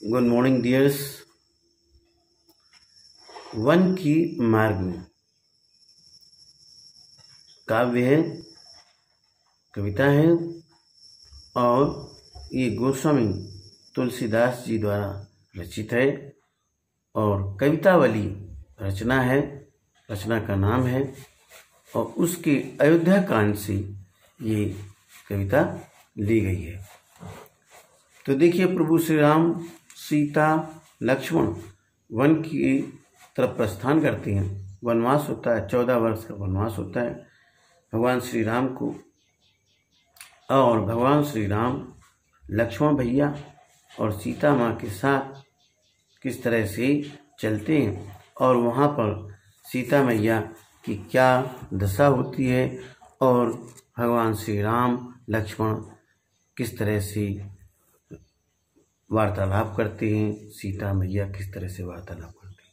Good morning dears. One की मार्ग में काव्य है, कविता है और ये गोस्वामी तुलसीदास जी द्वारा रचित है और कवितावली रचना है, रचना का नाम है और उसके अयोध्या कांड से ये कविता ली गई है। तो देखिए, प्रभु श्री राम, सीता, लक्ष्मण वन की तरफ प्रस्थान करते हैं। वनवास होता है, 14 वर्ष का वनवास होता है भगवान श्री राम को। और भगवान श्री राम लक्ष्मण भैया और सीता माँ के साथ किस तरह से चलते हैं और वहाँ पर सीता मैया की क्या दशा होती है और भगवान श्री राम लक्ष्मण किस तरह से वार्तालाप करते हैं, सीता मैया किस तरह से वार्तालाप करते हैं।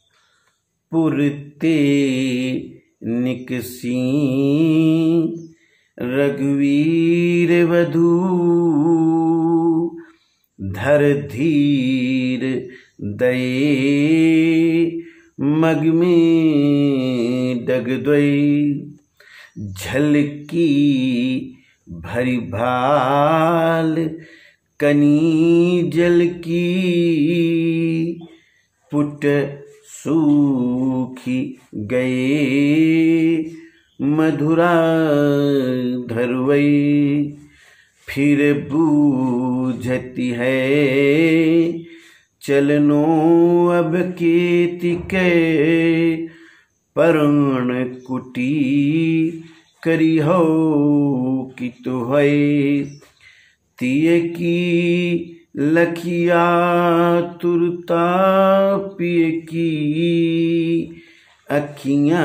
पुरते निकसी रघुवीर वधू, धर धीर दये मग में डगद्वय, झलकी भरी भाल कनी जल की, पुट सूखी गए मधुरा धरवई, फिर बूझती है चलनो अब केति के, परण कुटी करी हो कि तो है, तिय की लखिया तुरता पिय की, अखियाँ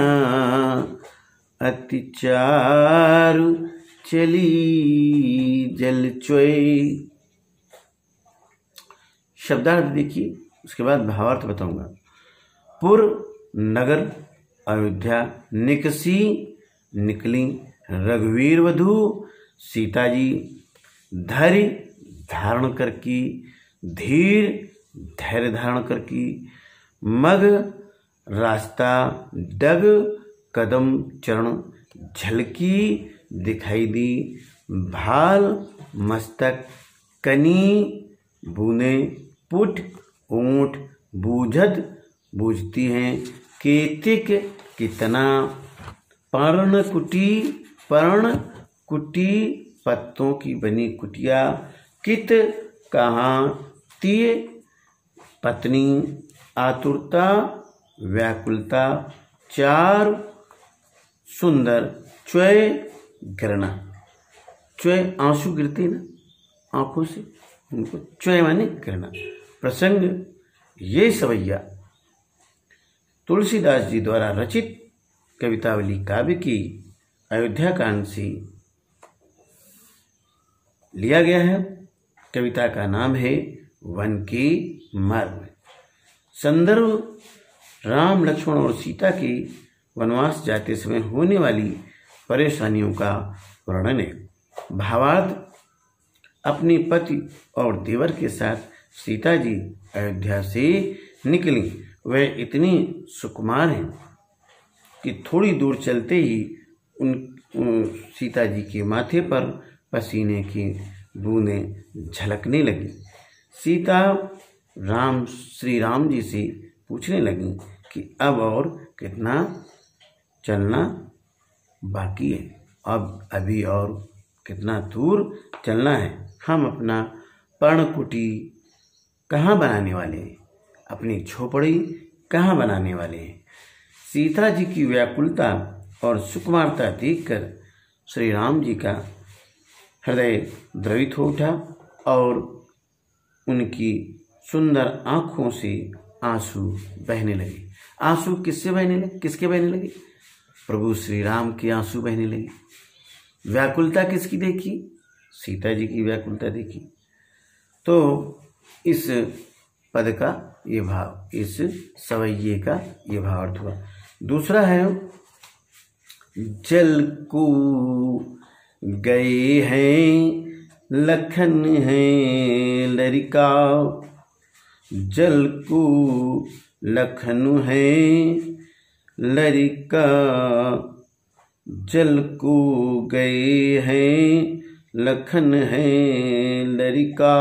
अतिचारु चली जल चोय। शब्दार्थ देखिए, उसके बाद भावार्थ बताऊंगा। पुर नगर अयोध्या, निकसी निकली, रघुवीर वधू सीता जी, धैर्य धारण कर की, धीर धैर्य धारण कर की, मग रास्ता, डग कदम चरण, झलकी दिखाई दी, भाल मस्तक, कनी बूंदे, पुट ऊंट, बूझत बूझती हैं, केतिक कितना, पर्ण कुटी पत्तों की बनी कुटिया, कित कहाँ, तिय पत्नी, आतुरता व्याकुलता, चार सुंदर, च्वय गिरना, च्वय आंसू गिरते ना आंखों से, उनको च्वय माने गिरना। प्रसंग ये सवैया तुलसीदास जी द्वारा रचित कवितावली काव्य की अयोध्या कांड से लिया गया है। कविता का नाम है वन के मार्ग। संदर्भ राम लक्ष्मण और सीता के वनवास जाते समय होने वाली परेशानियों का वर्णन है। भावार्थ, अपने पति और देवर के साथ सीता जी अयोध्या से निकली। वह इतनी सुकुमार हैं कि थोड़ी दूर चलते ही उन सीता जी के माथे पर पसीने की बूंदें झलकने लगी। सीता श्री राम जी से पूछने लगी कि अब और कितना चलना बाकी है, अब अभी और कितना दूर चलना है, हम अपना पर्णकुटी कहाँ बनाने वाले हैं, अपनी झोपड़ी कहाँ बनाने वाले हैं। सीता जी की व्याकुलता और सुकुमारता देखकर श्री राम जी का हृदय द्रवित हो उठा और उनकी सुंदर आंखों से आंसू बहने लगे। आंसू किसके बहने लगे? प्रभु श्री राम के आंसू बहने लगे। व्याकुलता किसकी देखी? सीता जी की व्याकुलता देखी। तो इस पद का ये भाव, इस सवैये का ये भाव अर्थ हुआ। दूसरा है, जल को गए हैं लखन है लरिका, जल को लखनु है लरिका, जल को गए हैं लखन है लरिका,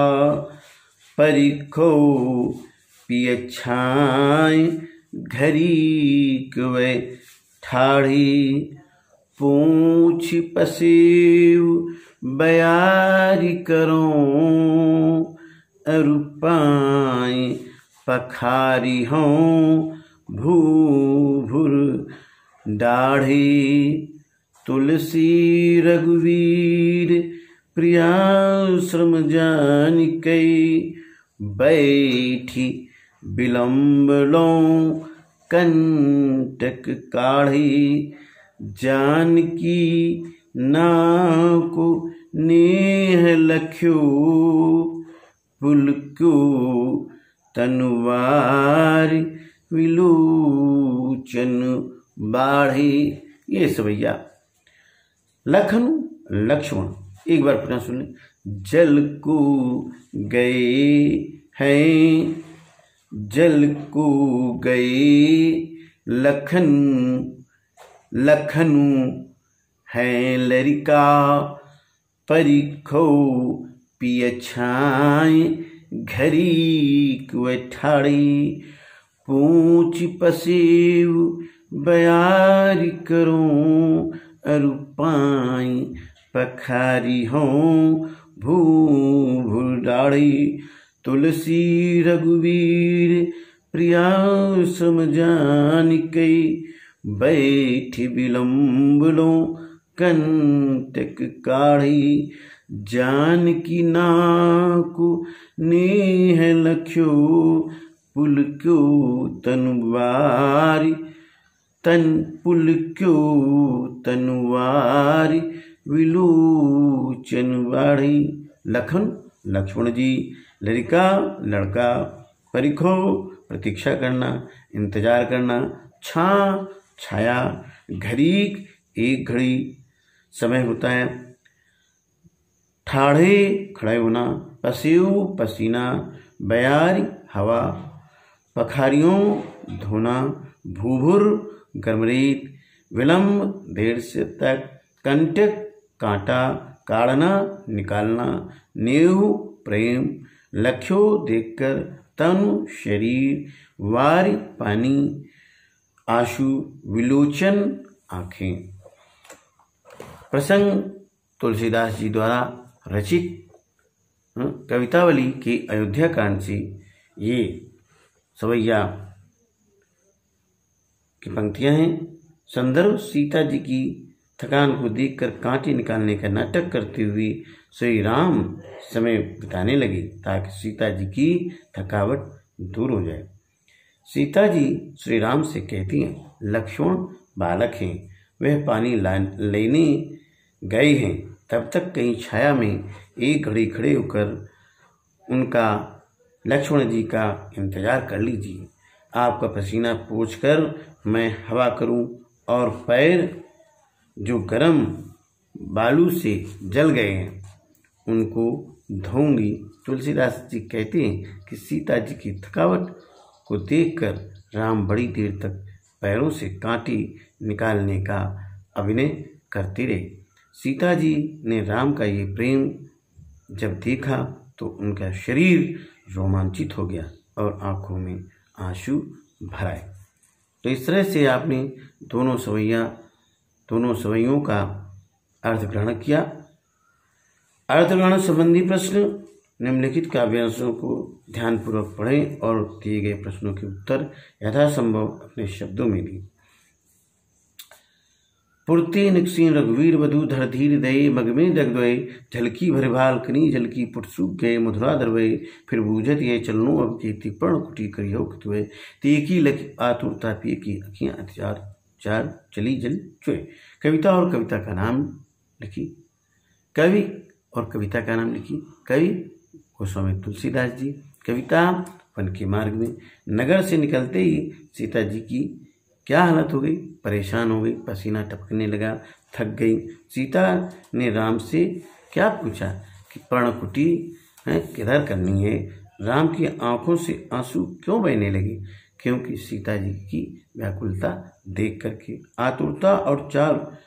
परिखो पिय छाय घरी कुए ठाढ़ी, पूछ पसेव बयारी करो, अरुपाई पखारी हों भूभुर दाढ़ी, तुलसी रघुवीर प्रिया श्रम जानिकै, बैठी विलम्ब लो कंटक काढ़ी, जानकी नाको नेह लख्यो, पुलक्यो तनुवार विलोचन बाढ़ी। ये सवैया लखन लक्ष्मण, एक बार पुनः सुन लें। जल को गए हैं, जल को गए लखन, लखनु है लरिका, परिखो पिय छाय घरी कुए ठाड़ी, पूछ पसेव बयारी करो, अरुपाई पखारी हों भूभुर दाढ़ी, तुलसी रघुवीर प्रिया सम जानिकै, बैठी विलम्ब लो कंटक काढ़ी, जानकी नाको नेह लख्यो, पुलक्यो तनुवारी पुलक्यो तनुवारी विलोचन बाढ़ी। लखन लक्ष्मण जी, लरिका लड़का, परिखो प्रतीक्षा करना, इंतजार करना, छा छाया, घरीक एक घड़ी समय होता है, ठाढ़े खड़े होना, पसेव पसीना, बयारी हवा, पखारियों धोना, भूभुर गर्मरीत, विलम्ब देर से तक, कंटक कांटा, काढ़ना निकालना, नेहु प्रेम, लख्यो देखकर, तनु शरीर, वारी पानी, आशु विलोचन आँखें। प्रसंग तुलसीदास जी द्वारा रचित कवितावली के अयोध्या कांड से ये सवैया की पंक्तियां हैं। संदर्भ सीता जी की थकान को देखकर कांटे निकालने का नाटक करते हुए श्री राम समय बिताने लगे ताकि सीता जी की थकावट दूर हो जाए। सीता जी श्री राम से कहती हैं, लक्ष्मण बालक हैं, वह पानी लेने गए हैं, तब तक कहीं छाया में एक घड़ी खड़े होकर उनका लक्ष्मण जी का इंतजार कर लीजिए। आपका पसीना पोंछकर मैं हवा करूं और पैर जो गर्म बालू से जल गए हैं उनको धोऊंगी। तुलसीदास जी कहते हैं कि सीता जी की थकावट को देखकर राम बड़ी देर तक पैरों से कांटे निकालने का अभिनय करते रहे। सीता जी ने राम का ये प्रेम जब देखा तो उनका शरीर रोमांचित हो गया और आंखों में आंसू भर आए। तो इस तरह से आपने दोनों सवैयों का अर्थ ग्रहण किया। अर्थ ग्रहण संबंधी प्रश्न निम्नलिखित काव्यांशों को ध्यानपूर्वक पढ़ें और दिए गए प्रश्नों के उत्तर यथासंभव अपने शब्दों में दें। पुरते निकसीन रघुवीर वधु धर धीर दये, मग में जगदये, झलकी भर भाल कनी झलकी पुट सूख गए, मधुरा दरवये, फिर बूझत ये चलनो अब केती पर्ण कुटी करियो कितुए, तेकी लख आतुरता पिए की अखियां अतिचार चार चली जल चुए। कविता और कविता का नाम लिखी, कवि और कविता का नाम लिखी। कवि गोस्वामी तुलसीदास जी। कविता वन के मार्ग में। नगर से निकलते ही सीता जी की क्या हालत हो गई, परेशान हो गई, पसीना टपकने लगा, थक गई। सीता ने राम से क्या पूछा कि पर्णकुटी किधर करनी है। राम की आंखों से आंसू क्यों बहने लगे? क्योंकि सीता जी की व्याकुलता देख करके। आतुरता और चार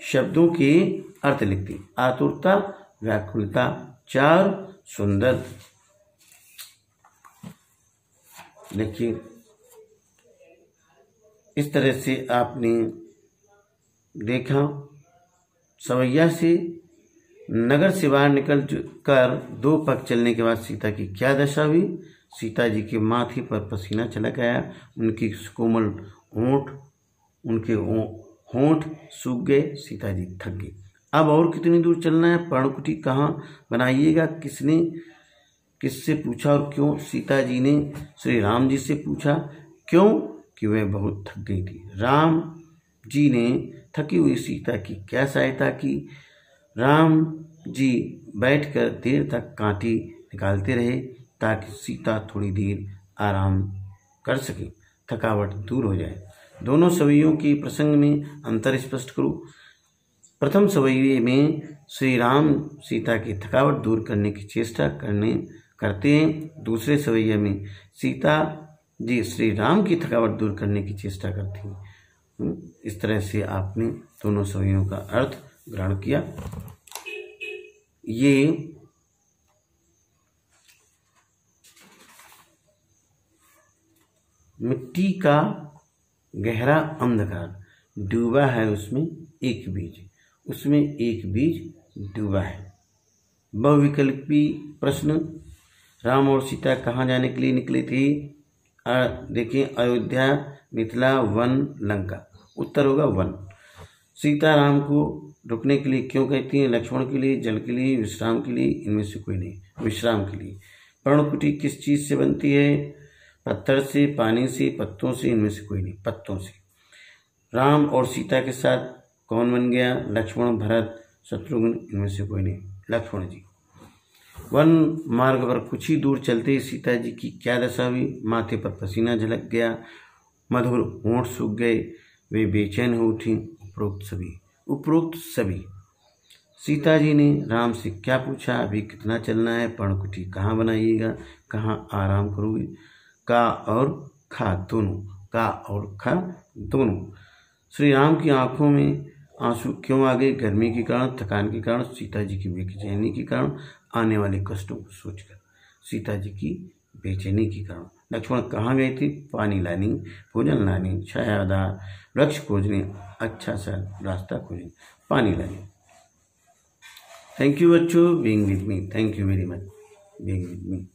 शब्दों के अर्थ लिखती। आतुरता, व्याकुलता, चार, सुंदर। देखिए, इस तरह से आपने देखा सवैया से नगर से बाहर निकल कर 2 पग चलने के बाद सीता की क्या दशा हुई। सीता जी के माथे पर पसीना चला गया, उनकी कोमल उनके होंठ सूख गए, सीता जी थक गई। अब और कितनी दूर चलना है? पर्णकुटी कहाँ बनाइएगा? किससे पूछा और क्यों? सीता जी ने श्री राम जी से पूछा। क्यों? कि वह बहुत थक गई थी। राम जी ने थकी हुई सीता की क्या सहायता की? राम जी बैठकर देर तक कांटे निकालते रहे ताकि सीता थोड़ी देर आराम कर सके, थकावट दूर हो जाए। दोनों सवैयों के प्रसंग में अंतर स्पष्ट करो। प्रथम सवैये में श्री राम सीता की थकावट दूर करने की चेष्टा करते हैं। दूसरे सवैये में सीता जी श्री राम की थकावट दूर करने की चेष्टा करती हैं। इस तरह से आपने दोनों सवैयों का अर्थ ग्रहण किया। ये मिट्टी का गहरा अंधकार डूबा है, उसमें एक बीज डूबा है। बहुविकल्पी प्रश्न। राम और सीता कहाँ जाने के लिए निकले थे? देखिए, अयोध्या, मिथिला, वन, लंका। उत्तर होगा वन। सीता राम को रुकने के लिए क्यों कहती है? लक्ष्मण के लिए, जल के लिए, विश्राम के लिए, इनमें से कोई नहीं, विश्राम के लिए। पर्णकुटी किस चीज से बनती है? पत्थर से, पानी से, पत्तों से, इनमें से कोई नहीं, पत्तों से। राम और सीता के साथ कौन बन गया? लक्ष्मण, भरत, शत्रुघ्न, इनमें से कोई नहीं, लक्ष्मण जी। वन मार्ग पर कुछ ही दूर चलते ही सीता जी की क्या दशा हुई? माथे पर पसीना झलक गया, मधुर होंठ सूख गए, वे बेचैन हो उठी। उपरोक्त सभी। सीता जी ने राम से क्या पूछा? अभी कितना चलना है? पर्णकुटी कहाँ बनाइएगा? कहाँ आराम करोगे? का और खा दोनों। श्री राम की आंखों में आंसू क्यों आ गए? गर्मी के कारण, थकान के कारण, सीता जी की बेचैनी के कारण, आने वाले कष्टों को सोचकर, सीता जी की बेचैनी के कारण। लक्ष्मण कहाँ गए थे? पानी लाने, भोजन लाने, छायादार वृक्ष खोजने, अच्छा सा रास्ता खोजने, पानी लाने। थैंक यू बच्चों, being with me. Thank you very much being with me.